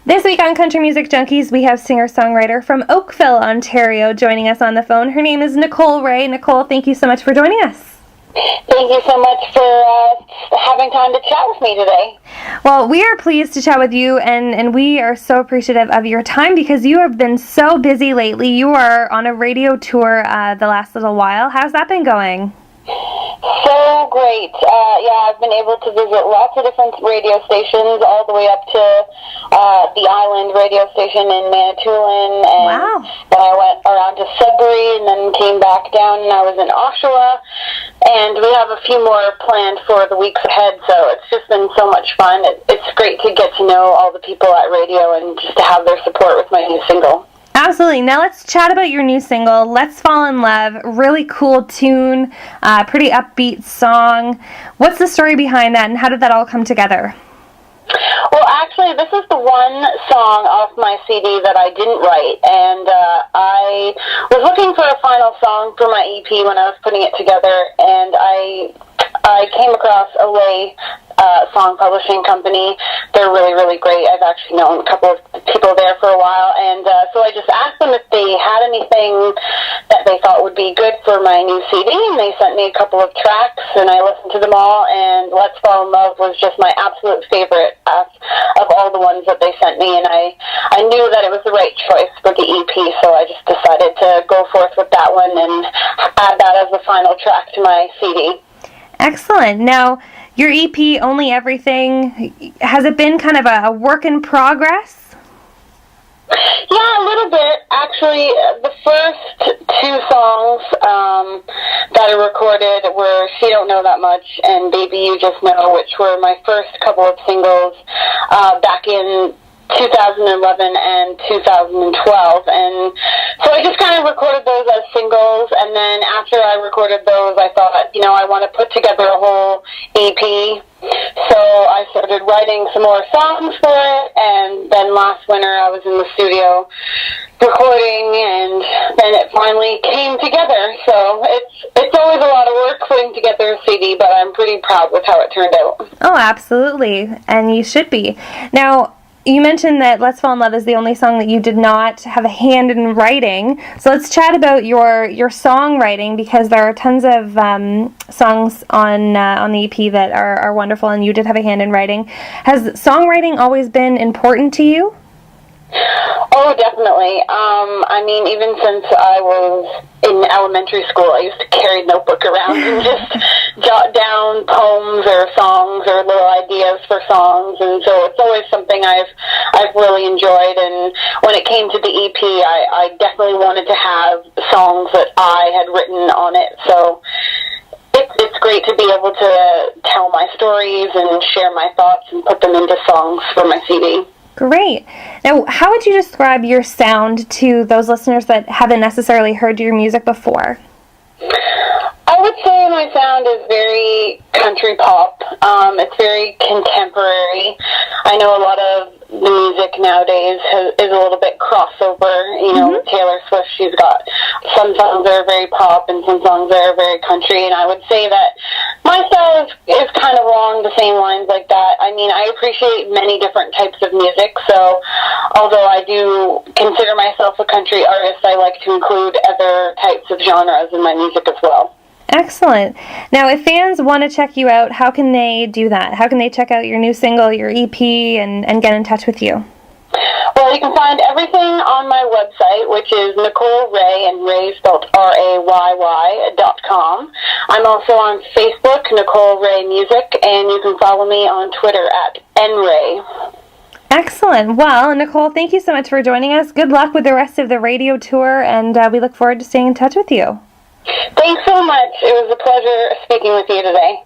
This week on Country Music Junkies, we have singer-songwriter from Oakville, Ontario, joining us on the phone. Her name is Nicole Rayy. Nicole, thank you so much for joining us. Thank you so much for having time to chat with me today. Well, we are pleased to chat with you, and we are so appreciative of your time because you have been so busy lately. You are on a radio tour the last little while. How's that been going? So great. I've been able to visit lots of different radio stations, all the way up to the Island radio station in Manitoulin, and wow. Then I went around to Sudbury and then came back down, and I was in Oshawa, and we have a few more planned for the weeks ahead, so it's just been so much fun. It's great to get to know all the people at radio and just to have their support with my new single. Absolutely. Now let's chat about your new single, Let's Fall in Love. Really cool tune, pretty upbeat song. What's the story behind that, and how did that all come together? Well, actually, this is the one song off my CD that I didn't write, and I was looking for a final song for my EP when I was putting it together, and I came across a Way song publishing company. They're really, really great. I've actually known a couple of people there for a while, and so I just asked them if they had anything that they thought would be good for my new CD, and they sent me a couple of tracks, and I listened to them all, and Let's Fall in Love was just my absolute favorite of all the ones that they sent me, and I knew that it was the right choice for the EP, so I just decided to go forth with that one and add that as the final track to my CD. Excellent. Now, your EP, Only Everything, has it been kind of a work in progress? Yeah, a little bit. Actually, the first two songs that I recorded were She Don't Know That Much and Baby You Just Know, which were my first couple of singles back in 2011 and 2012, and so I just kind of recorded those as singles, and then after I recorded those, I thought, I want to put together a whole EP, so I started writing some more songs for it, and then last winter I was in the studio recording, and then it finally came together, so it's always a lot of work putting together a CD, but I'm pretty proud with how it turned out. Oh, absolutely, and you should be. Now, you mentioned that Let's Fall in Love is the only song that you did not have a hand in writing. So let's chat about your songwriting, because there are tons of songs on the EP that are wonderful, and you did have a hand in writing. Has songwriting always been important to you? Oh, definitely. Even since I was in elementary school, I used to carry a notebook around and just jot down poems or songs or little ideas for songs, and so it's always something I've really enjoyed. And when it came to the EP, I definitely wanted to have songs that I had written on it. So it's great to be able to tell my stories and share my thoughts and put them into songs for my CD. Great. Now, how would you describe your sound to those listeners that haven't necessarily heard your music before? I would say my sound is very country pop. It's very contemporary. I know a lot of the music nowadays is a little bit crossover. With Taylor Swift, she's got some songs that are very pop and some songs that are very country, and I would say that my style is kind of along the same lines like that. I appreciate many different types of music, so although I do consider myself a country artist, I like to include other types of genres in my music as well. Excellent. Now, if fans want to check you out, how can they do that? How can they check out your new single, your EP, and get in touch with you? Well, you can find everything on my website, which is Nicole Rayy, and Rayy spelled RAYY.com. I'm also on Facebook, Nicole Rayy Music, and you can follow me on Twitter at nray. Excellent. Well, Nicole, thank you so much for joining us. Good luck with the rest of the radio tour, and we look forward to staying in touch with you. Thanks so much. It was a pleasure speaking with you today.